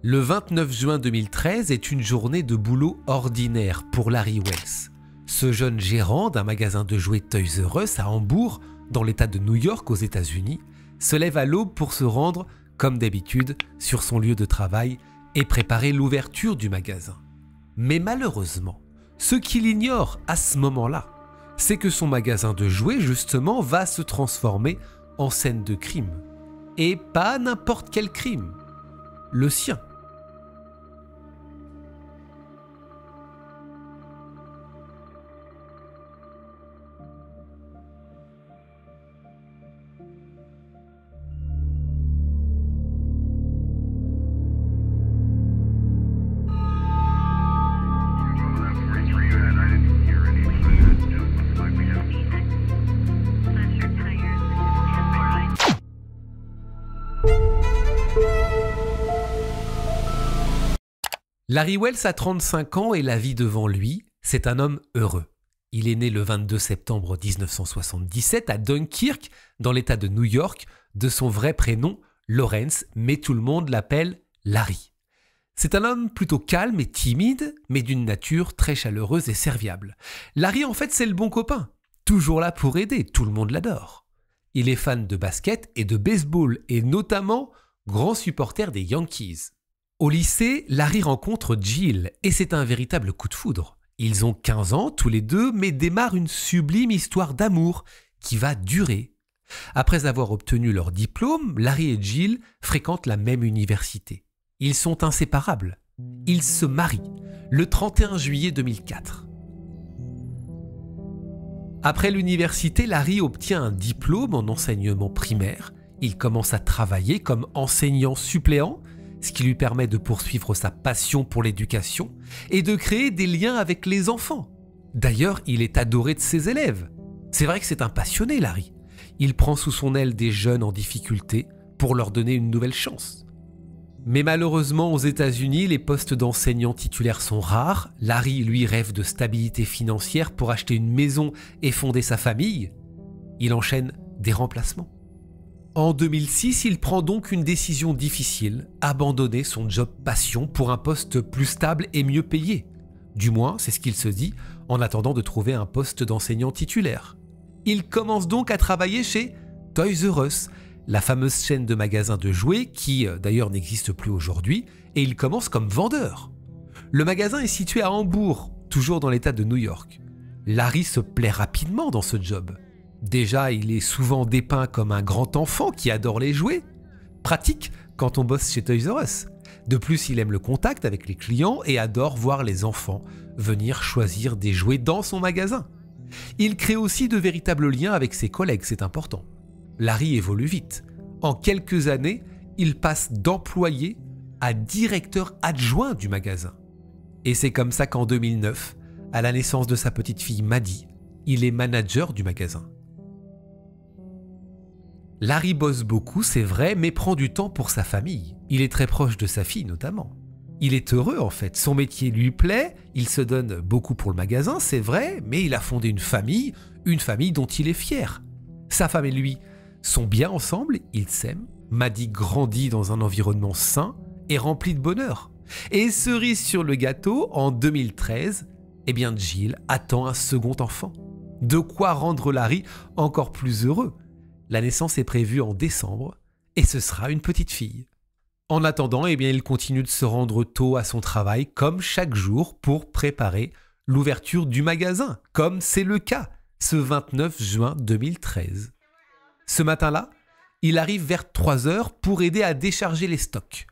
Le 29 juin 2013 est une journée de boulot ordinaire pour Larry Wells. Ce jeune gérant d'un magasin de jouets Toys R Us à Hambourg, dans l'état de New York aux États-Unis, se lève à l'aube pour se rendre, comme d'habitude, sur son lieu de travail et préparer l'ouverture du magasin. Mais malheureusement, ce qu'il ignore à ce moment-là, c'est que son magasin de jouets, justement, va se transformer en scène de crime. Et pas n'importe quel crime, le sien. Larry Wells a 35 ans et la vie devant lui, c'est un homme heureux. Il est né le 22 septembre 1977 à Dunkirk, dans l'état de New York, de son vrai prénom, Lawrence, mais tout le monde l'appelle Larry. C'est un homme plutôt calme et timide, mais d'une nature très chaleureuse et serviable. Larry, en fait, c'est le bon copain, toujours là pour aider, tout le monde l'adore. Il est fan de basket et de baseball, et notamment grand supporter des Yankees. Au lycée, Larry rencontre Jill et c'est un véritable coup de foudre. Ils ont 15 ans tous les deux, mais démarre une sublime histoire d'amour qui va durer. Après avoir obtenu leur diplôme, Larry et Jill fréquentent la même université. Ils sont inséparables. Ils se marient le 31 juillet 2004. Après l'université, Larry obtient un diplôme en enseignement primaire. Il commence à travailler comme enseignant suppléant, ce qui lui permet de poursuivre sa passion pour l'éducation et de créer des liens avec les enfants. D'ailleurs, il est adoré de ses élèves. C'est vrai que c'est un passionné, Larry. Il prend sous son aile des jeunes en difficulté pour leur donner une nouvelle chance. Mais malheureusement, aux États-Unis, les postes d'enseignants titulaires sont rares. Larry, lui, rêve de stabilité financière pour acheter une maison et fonder sa famille. Il enchaîne des remplacements. En 2006, il prend donc une décision difficile, abandonner son job passion pour un poste plus stable et mieux payé. Du moins, c'est ce qu'il se dit, en attendant de trouver un poste d'enseignant titulaire. Il commence donc à travailler chez Toys R Us, la fameuse chaîne de magasins de jouets qui, d'ailleurs, n'existe plus aujourd'hui, et il commence comme vendeur. Le magasin est situé à Hambourg, toujours dans l'état de New York. Larry se plaît rapidement dans ce job. Déjà, il est souvent dépeint comme un grand enfant qui adore les jouets. Pratique quand on bosse chez Toys R Us. De plus, il aime le contact avec les clients et adore voir les enfants venir choisir des jouets dans son magasin. Il crée aussi de véritables liens avec ses collègues, c'est important. Larry évolue vite. En quelques années, il passe d'employé à directeur adjoint du magasin. Et c'est comme ça qu'en 2009, à la naissance de sa petite fille Maddie, il est manager du magasin. Larry bosse beaucoup, c'est vrai, mais prend du temps pour sa famille. Il est très proche de sa fille notamment. Il est heureux en fait, son métier lui plaît, il se donne beaucoup pour le magasin, c'est vrai, mais il a fondé une famille dont il est fier. Sa femme et lui sont bien ensemble, ils s'aiment. Maddie grandit dans un environnement sain et rempli de bonheur. Et cerise sur le gâteau, en 2013, Jill attend un second enfant. De quoi rendre Larry encore plus heureux. La naissance est prévue en décembre et ce sera une petite fille. En attendant, il continue de se rendre tôt à son travail comme chaque jour pour préparer l'ouverture du magasin, comme c'est le cas ce 29 juin 2013. Ce matin-là, il arrive vers 3h pour aider à décharger les stocks.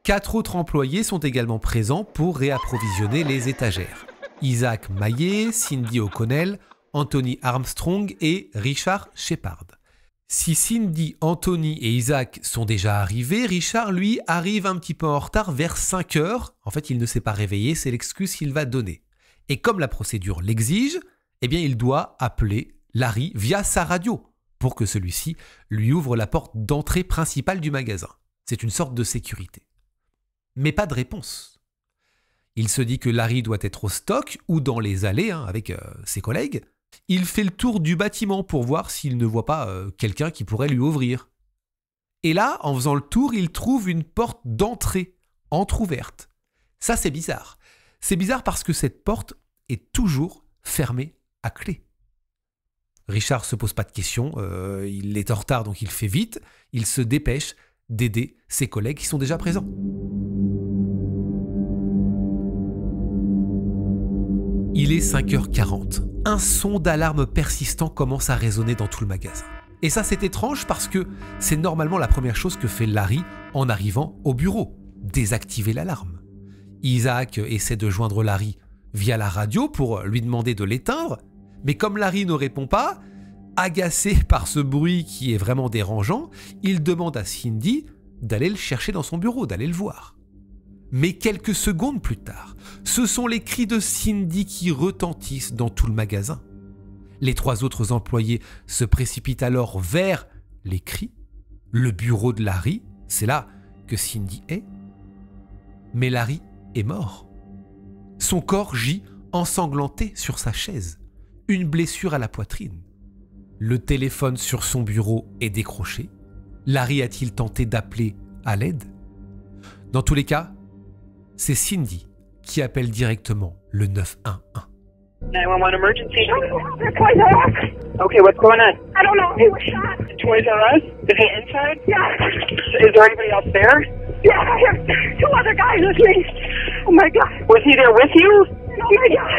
4 autres employés sont également présents pour réapprovisionner les étagères. Isaac Maillet, Cindy O'Connell, Anthony Armstrong et Richard Shepard. Si Cindy, Anthony et Isaac sont déjà arrivés, Richard, lui, arrive un petit peu en retard vers 5h. En fait, il ne s'est pas réveillé, c'est l'excuse qu'il va donner. Et comme la procédure l'exige, il doit appeler Larry via sa radio pour que celui-ci lui ouvre la porte d'entrée principale du magasin. C'est une sorte de sécurité. Mais pas de réponse. Il se dit que Larry doit être au stock ou dans les allées avec ses collègues. Il fait le tour du bâtiment pour voir s'il ne voit pas quelqu'un qui pourrait lui ouvrir. Et là, en faisant le tour, il trouve une porte d'entrée entrouverte. Ça, c'est bizarre. C'est bizarre parce que cette porte est toujours fermée à clé. Richard se pose pas de questions, il est en retard donc il fait vite, il se dépêche d'aider ses collègues qui sont déjà présents. Il est 5h40. Un son d'alarme persistant commence à résonner dans tout le magasin. Et ça, c'est étrange parce que c'est normalement la première chose que fait Larry en arrivant au bureau, désactiver l'alarme. Isaac essaie de joindre Larry via la radio pour lui demander de l'éteindre, mais comme Larry ne répond pas, agacé par ce bruit qui est vraiment dérangeant, il demande à Cindy d'aller le chercher dans son bureau, d'aller le voir. Mais quelques secondes plus tard, ce sont les cris de Cindy qui retentissent dans tout le magasin. Les 3 autres employés se précipitent alors vers les cris, le bureau de Larry, c'est là que Cindy est. Mais Larry est mort. Son corps gît ensanglanté sur sa chaise, une blessure à la poitrine. Le téléphone sur son bureau est décroché. Larry a-t-il tenté d'appeler à l'aide? Dans tous les cas, c'est Cindy qui appelle directement le 911. 911 emergency. Toys R Us. Okay, what's going on? I don't know. He was shot. Toys R Us? Is he inside? Yeah. Is there anybody else there? Yeah, I have 2 other guys with me. Oh my God. Was he there with you? Oh my God.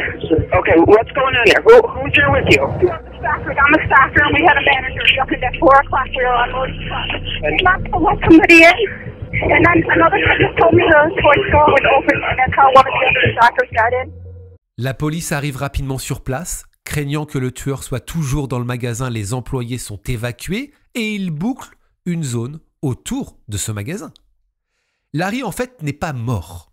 Okay, what's going on here? Who's there with you? I'm the staffer, and we had a manager up at 4 o'clock. We were unloading trucks. And Not to let somebody in. And then another guy just told me the toy store was open, and that's how one of the other staffers got in. La police arrive rapidement sur place. Craignant que le tueur soit toujours dans le magasin, les employés sont évacués et ils bouclent une zone autour de ce magasin. Larry, en fait, n'est pas mort.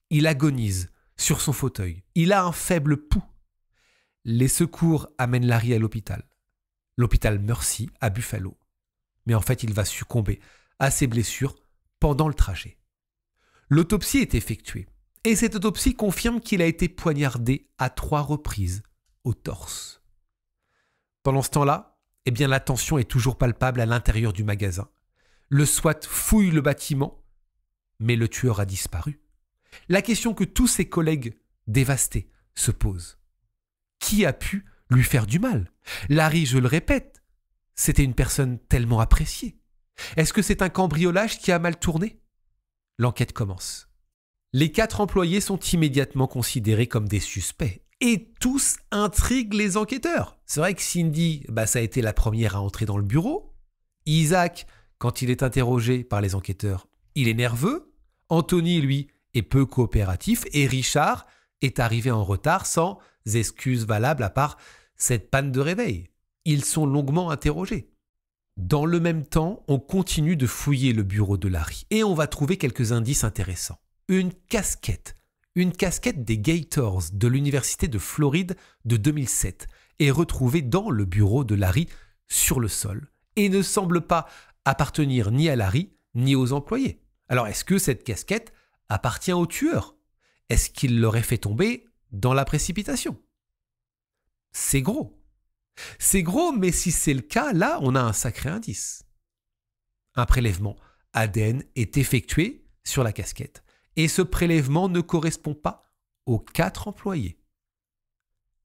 Il agonise sur son fauteuil. Il a un faible pouls. Les secours amènent Larry à l'hôpital. L'hôpital Mercy à Buffalo. Mais en fait, il va succomber à ses blessures pendant le trajet. L'autopsie est effectuée. Et cette autopsie confirme qu'il a été poignardé à 3 reprises au torse. Pendant ce temps-là, la tension est toujours palpable à l'intérieur du magasin. Le SWAT fouille le bâtiment, mais le tueur a disparu. La question que tous ses collègues dévastés se posent. Qui a pu lui faire du mal? Larry, je le répète, c'était une personne tellement appréciée. Est-ce que c'est un cambriolage qui a mal tourné? L'enquête commence. Les 4 employés sont immédiatement considérés comme des suspects et tous intriguent les enquêteurs. C'est vrai que Cindy, ça a été la première à entrer dans le bureau. Isaac, quand il est interrogé par les enquêteurs, il est nerveux. Anthony, lui, est peu coopératif et Richard est arrivé en retard sans excuses valables à part cette panne de réveil. Ils sont longuement interrogés. Dans le même temps, on continue de fouiller le bureau de Larry et on va trouver quelques indices intéressants. Une casquette des Gators de l'Université de Floride de 2007 est retrouvée dans le bureau de Larry sur le sol et ne semble pas appartenir ni à Larry ni aux employés. Alors est-ce que cette casquette appartient au tueur? Est-ce qu'il l'aurait fait tomber dans la précipitation? C'est gros. C'est gros, mais si c'est le cas, là, on a un sacré indice. Un prélèvement ADN est effectué sur la casquette. Et ce prélèvement ne correspond pas aux 4 employés.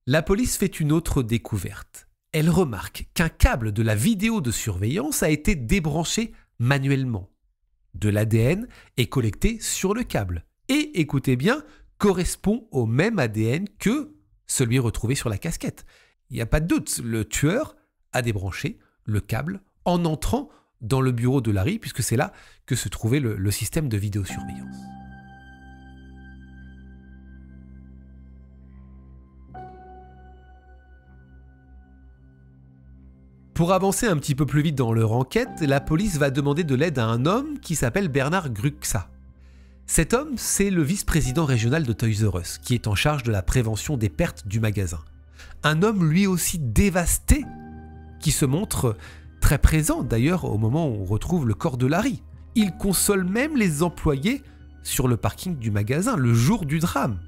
La police fait une autre découverte. Elle remarque qu'un câble de la vidéo de surveillance a été débranché manuellement. De l'ADN est collecté sur le câble et, écoutez bien, correspond au même ADN que celui retrouvé sur la casquette. Il n'y a pas de doute, le tueur a débranché le câble en entrant dans le bureau de Larry puisque c'est là que se trouvait le système de vidéosurveillance. Pour avancer un petit peu plus vite dans leur enquête, la police va demander de l'aide à un homme qui s'appelle Bernard Gruxa. Cet homme, c'est le vice-président régional de Toys R Us, qui est en charge de la prévention des pertes du magasin. Un homme lui aussi dévasté, qui se montre très présent d'ailleurs au moment où on retrouve le corps de Larry. Il console même les employés sur le parking du magasin le jour du drame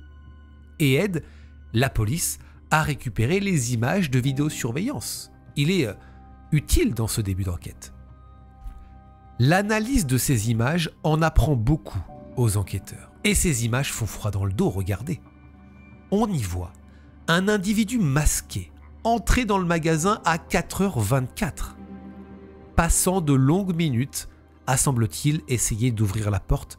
et aide la police à récupérer les images de vidéosurveillance. Il est utile dans ce début d'enquête. L'analyse de ces images en apprend beaucoup aux enquêteurs. Et ces images font froid dans le dos, regardez. On y voit un individu masqué entrer dans le magasin à 4h24, passant de longues minutes à, semble-t-il, essayer d'ouvrir la porte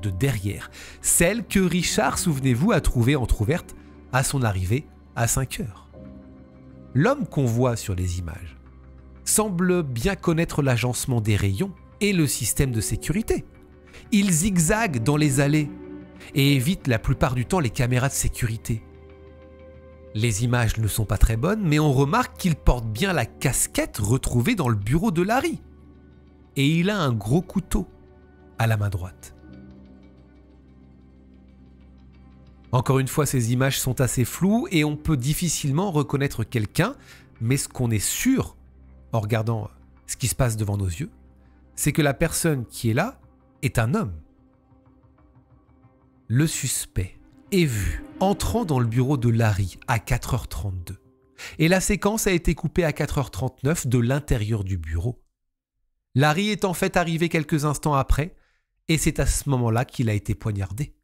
de derrière, celle que Richard, souvenez-vous, a trouvée entrouverte à son arrivée à 5h. L'homme qu'on voit sur les images semble bien connaître l'agencement des rayons et le système de sécurité. Il zigzague dans les allées et évite la plupart du temps les caméras de sécurité. Les images ne sont pas très bonnes, mais on remarque qu'il porte bien la casquette retrouvée dans le bureau de Larry. Et il a un gros couteau à la main droite. Encore une fois, ces images sont assez floues et on peut difficilement reconnaître quelqu'un, mais ce qu'on est sûr, en regardant ce qui se passe devant nos yeux, c'est que la personne qui est là est un homme. Le suspect est vu entrant dans le bureau de Larry à 4h32 et la séquence a été coupée à 4h39 de l'intérieur du bureau. Larry est en fait arrivé quelques instants après et c'est à ce moment-là qu'il a été poignardé.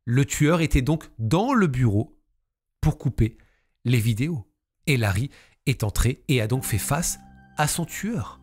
Le tueur était donc dans le bureau pour couper les vidéos et Larry est entré et a donc fait face à son tueur.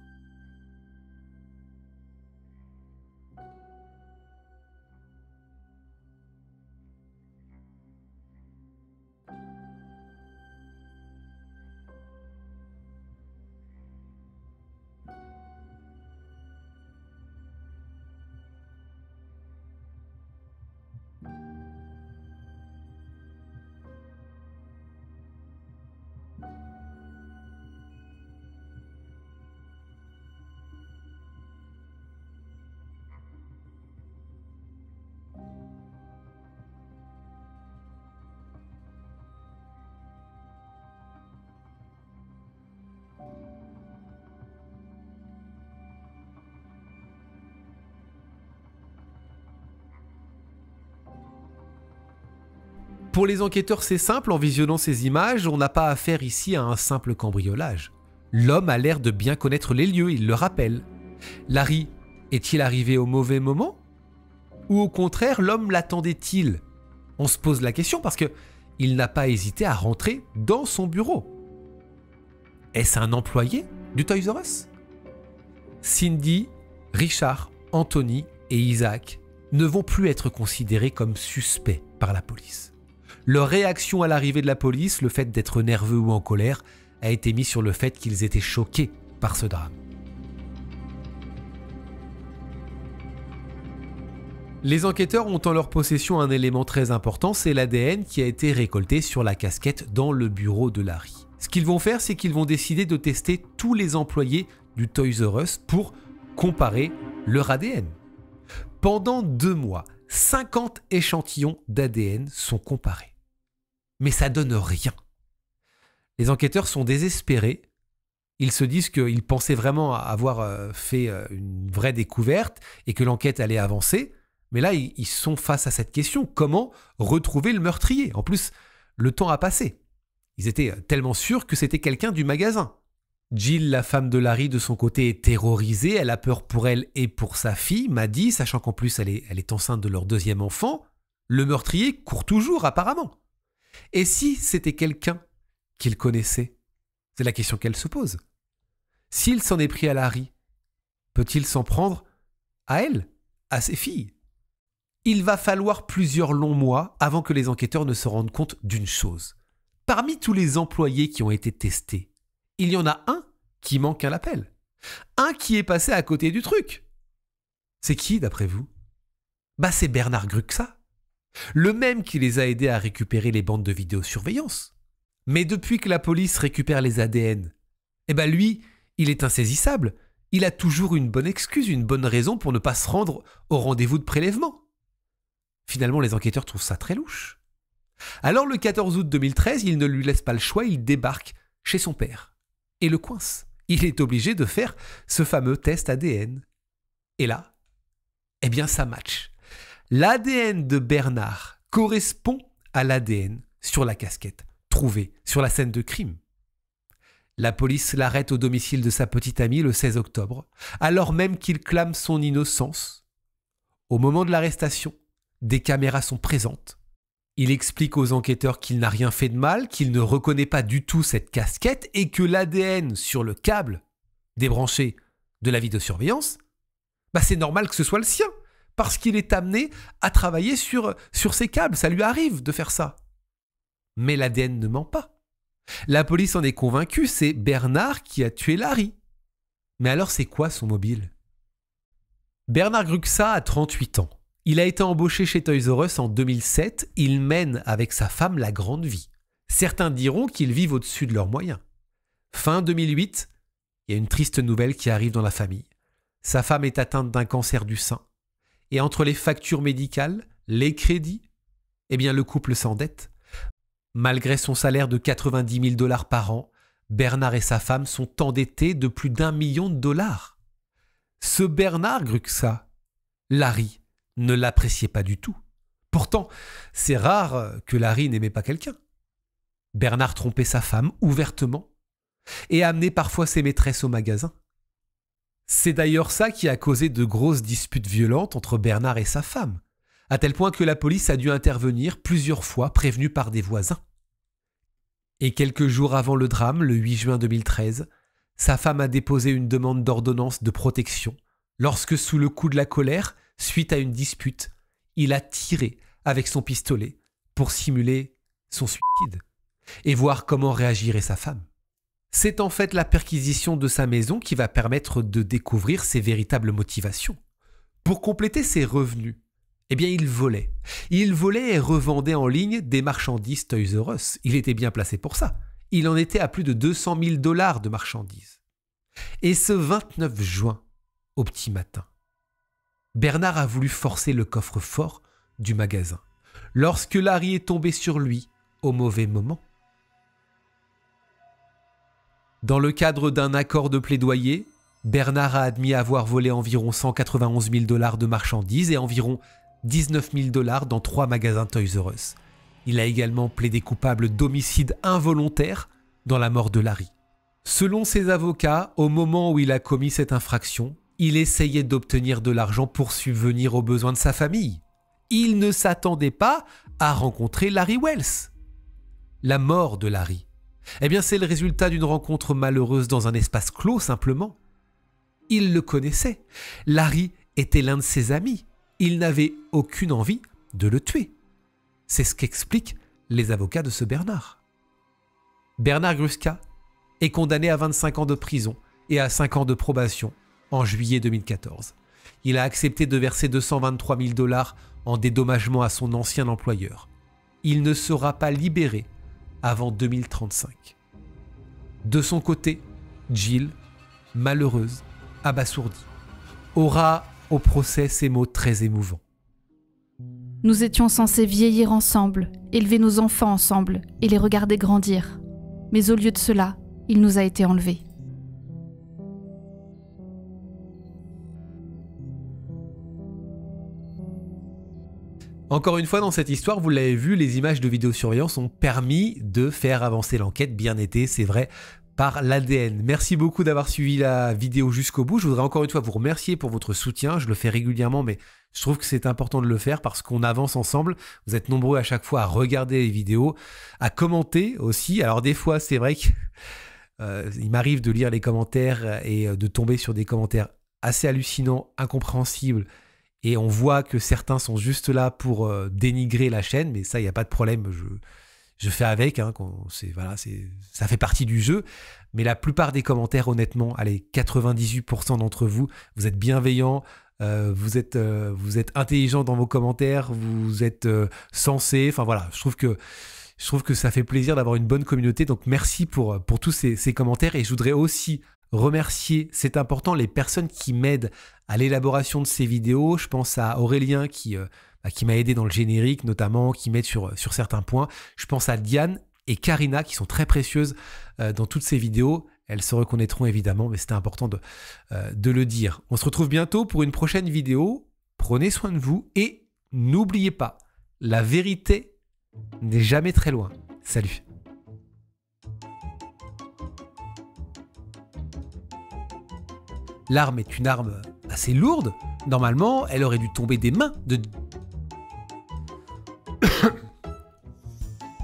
Pour les enquêteurs, c'est simple, en visionnant ces images, on n'a pas affaire ici à un simple cambriolage. L'homme a l'air de bien connaître les lieux, il le rappelle. Larry est-il arrivé au mauvais moment? Ou au contraire, l'homme l'attendait-il? On se pose la question parce qu'il n'a pas hésité à rentrer dans son bureau. Est-ce un employé du Toys R Us? Cindy, Richard, Anthony et Isaac ne vont plus être considérés comme suspects par la police. Leur réaction à l'arrivée de la police, le fait d'être nerveux ou en colère, a été mis sur le fait qu'ils étaient choqués par ce drame. Les enquêteurs ont en leur possession un élément très important, c'est l'ADN qui a été récolté sur la casquette dans le bureau de Larry. Ce qu'ils vont faire, c'est qu'ils vont décider de tester tous les employés du Toys R Us pour comparer leur ADN. Pendant 2 mois, 50 échantillons d'ADN sont comparés. Mais ça donne rien. Les enquêteurs sont désespérés. Ils se disent qu'ils pensaient vraiment avoir fait une vraie découverte et que l'enquête allait avancer. Mais là, ils sont face à cette question. Comment retrouver le meurtrier? En plus, le temps a passé. Ils étaient tellement sûrs que c'était quelqu'un du magasin. Jill, la femme de Larry, de son côté, est terrorisée. Elle a peur pour elle et pour sa fille, Maddie, sachant qu'en plus, elle est enceinte de leur 2e enfant. Le meurtrier court toujours, apparemment. Et si c'était quelqu'un qu'il connaissait? C'est la question qu'elle se pose. S'il s'en est pris à Larry, peut-il s'en prendre à elle, à ses filles? Il va falloir plusieurs longs mois avant que les enquêteurs ne se rendent compte d'une chose. Parmi tous les employés qui ont été testés, il y en a un qui manque à l'appel. Un qui est passé à côté du truc. C'est qui, d'après vous? C'est Bernard Gruxa. Le même qui les a aidés à récupérer les bandes de vidéosurveillance. Mais depuis que la police récupère les ADN, lui, il est insaisissable. Il a toujours une bonne excuse, une bonne raison pour ne pas se rendre au rendez-vous de prélèvement. Finalement, les enquêteurs trouvent ça très louche. Alors, le 14 août 2013, il ne lui laisse pas le choix, il débarque chez son père et le coince. Il est obligé de faire ce fameux test ADN. Et là, ça match. L'ADN de Bernard correspond à l'ADN sur la casquette, trouvée sur la scène de crime. La police l'arrête au domicile de sa petite amie le 16 octobre, alors même qu'il clame son innocence. Au moment de l'arrestation, des caméras sont présentes. Il explique aux enquêteurs qu'il n'a rien fait de mal, qu'il ne reconnaît pas du tout cette casquette et que l'ADN sur le câble débranché de la vidéosurveillance, c'est normal que ce soit le sien, parce qu'il est amené à travailler sur ces câbles. Ça lui arrive de faire ça. Mais l'ADN ne ment pas. La police en est convaincue, c'est Bernard qui a tué Larry. Mais alors c'est quoi son mobile? Bernard Gruxa a 38 ans. Il a été embauché chez Toys R Us en 2007. Il mène avec sa femme la grande vie. Certains diront qu'ils vivent au-dessus de leurs moyens. Fin 2008, il y a une triste nouvelle qui arrive dans la famille. Sa femme est atteinte d'un cancer du sein. Et entre les factures médicales, les crédits, le couple s'endette. Malgré son salaire de 90 000 $ par an, Bernard et sa femme sont endettés de plus d'1 million de dollars. Ce Bernard Gruxa, Larry, ne l'appréciait pas du tout. Pourtant, c'est rare que Larry n'aimait pas quelqu'un. Bernard trompait sa femme ouvertement et amenait parfois ses maîtresses au magasin. C'est d'ailleurs ça qui a causé de grosses disputes violentes entre Bernard et sa femme, à tel point que la police a dû intervenir plusieurs fois, prévenue par des voisins. Et quelques jours avant le drame, le 8 juin 2013, sa femme a déposé une demande d'ordonnance de protection lorsque, sous le coup de la colère, suite à une dispute, il a tiré avec son pistolet pour simuler son suicide et voir comment réagirait sa femme. C'est en fait la perquisition de sa maison qui va permettre de découvrir ses véritables motivations. Pour compléter ses revenus, il volait. Il volait et revendait en ligne des marchandises Toys R Us. Il était bien placé pour ça. Il en était à plus de 200 000 $ de marchandises. Et ce 29 juin, au petit matin, Bernard a voulu forcer le coffre-fort du magasin lorsque Larry est tombé sur lui au mauvais moment. Dans le cadre d'un accord de plaidoyer, Bernard a admis avoir volé environ 191 000 $ de marchandises et environ 19 000 $ dans 3 magasins Toys R Us. Il a également plaidé coupable d'homicide involontaire dans la mort de Larry. Selon ses avocats, au moment où il a commis cette infraction, il essayait d'obtenir de l'argent pour subvenir aux besoins de sa famille. Il ne s'attendait pas à rencontrer Larry Wells. La mort de Larry, c'est le résultat d'une rencontre malheureuse dans un espace clos simplement. Il le connaissait. Larry était l'un de ses amis. Il n'avait aucune envie de le tuer. C'est ce qu'expliquent les avocats de ce Bernard. Bernard Gruxa est condamné à 25 ans de prison et à 5 ans de probation en juillet 2014. Il a accepté de verser 223 000 $ en dédommagement à son ancien employeur. Il ne sera pas libéré avant 2035. De son côté, Jill, malheureuse, abasourdie, aura au procès ces mots très émouvants. Nous étions censés vieillir ensemble, élever nos enfants ensemble et les regarder grandir. Mais au lieu de cela, il nous a été enlevé. Encore une fois, dans cette histoire, vous l'avez vu, les images de vidéosurveillance ont permis de faire avancer l'enquête, bien aidée, c'est vrai, par l'ADN. Merci beaucoup d'avoir suivi la vidéo jusqu'au bout. Je voudrais encore une fois vous remercier pour votre soutien. Je le fais régulièrement, mais je trouve que c'est important de le faire parce qu'on avance ensemble. Vous êtes nombreux à chaque fois à regarder les vidéos, à commenter aussi. Alors des fois, c'est vrai que il m'arrive de lire les commentaires et de tomber sur des commentaires assez hallucinants, incompréhensibles. Et on voit que certains sont juste là pour dénigrer la chaîne, mais ça, il n'y a pas de problème. Je fais avec, ça fait partie du jeu. Mais la plupart des commentaires, honnêtement, allez, 98% d'entre vous, vous êtes bienveillants, vous êtes intelligents dans vos commentaires, vous êtes sensés. Enfin voilà, je trouve que ça fait plaisir d'avoir une bonne communauté. Donc merci pour tous ces commentaires. Et je voudrais aussi remercier, c'est important, les personnes qui m'aident à l'élaboration de ces vidéos. Je pense à Aurélien qui m'a aidé dans le générique notamment, qui m'aide sur certains points. Je pense à Diane et Karina qui sont très précieuses dans toutes ces vidéos. Elles se reconnaîtront évidemment, mais c'était important de le dire. On se retrouve bientôt pour une prochaine vidéo. Prenez soin de vous et n'oubliez pas, la vérité n'est jamais très loin. Salut. L'arme est une arme assez lourde. Normalement, elle aurait dû tomber des mains de...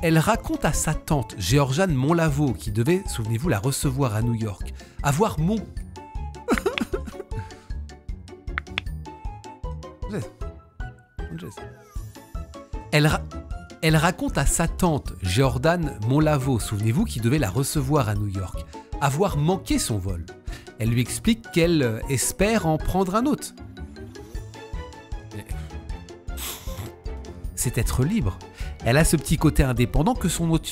Elle raconte à sa tante, Géorgiane Monlavo, qui devait, souvenez-vous, la recevoir à New York, avoir mon... Elle raconte à sa tante, Géorgiane Monlavo, souvenez-vous, qui devait la recevoir à New York, avoir manqué son vol. Elle lui explique qu'elle espère en prendre un autre. C'est être libre. Elle a ce petit côté indépendant que son autre...